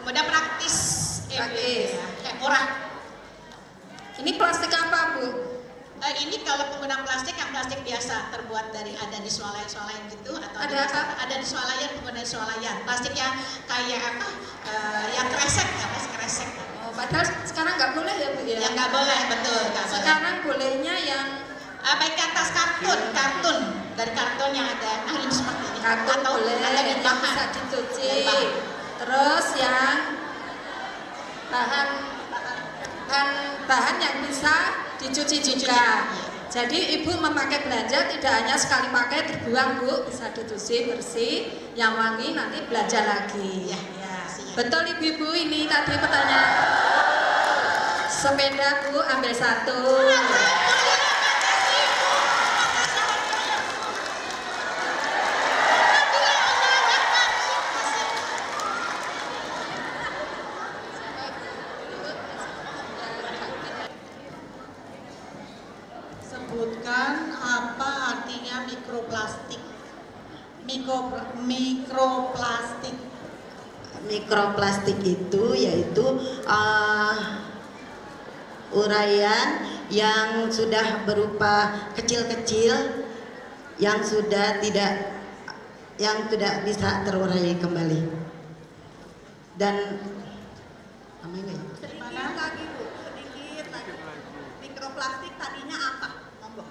Udah praktis, Praktis. murah. Ini plastik apa, Bu? Ini kalau penggunaan plastik yang plastik biasa terbuat dari ada di swalayan gitu atau Ada apa? Ada di swalayan, penggunaan swalayan. Plastik yang kayak apa? Yang kresek, apa sih kresek? Oh, padahal sekarang nggak boleh ya, Bu ya? Yang nggak boleh, betul. Nggak boleh. Sekarang bolehnya yang Baik ke atas kartun dari kartun yang ada ini seperti ini. karton Atau boleh, ada di yang bahan. bisa dicuci. Dari bahan. Terus yang bahan yang bisa dicuci juga. Jadi ibu memakai belanja tidak hanya sekali pakai terbuang, Bu, bisa dicuci bersih, yang wangi nanti belanja lagi. Ya. Betul ibu-ibu, ini tadi pertanyaan. Sepeda, Bu, ambil satu. Sebutkan apa artinya mikroplastik. Mikroplastik. Mikroplastik itu yaitu uraian yang sudah berupa kecil-kecil yang tidak bisa terurai kembali. Dan namanya nggak ya? Sedikit lagi, Bu, sedikit lagi. Mikroplastik tadinya apa? Monggo.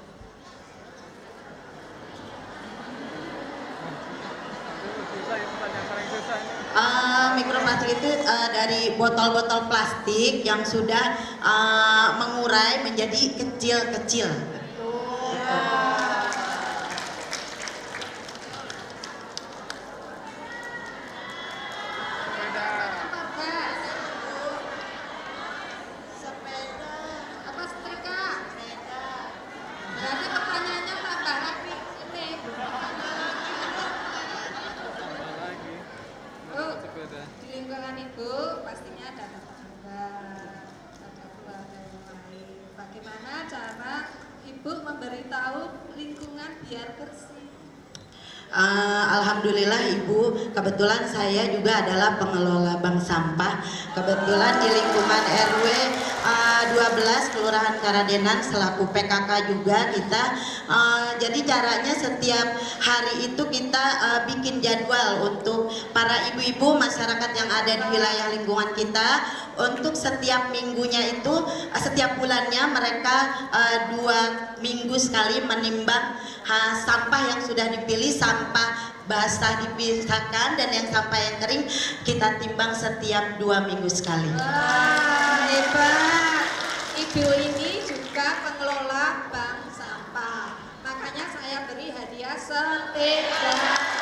Mikroplastik itu dari botol-botol plastik yang sudah mengurai menjadi kecil-kecil. Sepeda. Apa setrika? Berarti pertanyaannya tambah lagi ini. Oh, di lingkungan ibu pastinya ada tetangga, ada keluarga yang lain. Bagaimana cara ibu memberitahu lingkungan biar bersih? Alhamdulillah Ibu, kebetulan saya juga adalah pengelola bank sampah. Kebetulan di lingkungan RW 12 Kelurahan Karadenan selaku PKK juga kita. Jadi caranya setiap hari itu kita bikin jadwal untuk para ibu-ibu masyarakat yang ada di wilayah lingkungan kita. Untuk setiap minggunya itu, setiap bulannya mereka 2 minggu sekali menimbang sampah yang sudah dipilih, sampah basah dipisahkan dan yang sampah yang kering kita timbang setiap 2 minggu sekali. Wah, hebat. Ibu ini juga pengelola bank sampah. Makanya saya beri hadiah sepeda.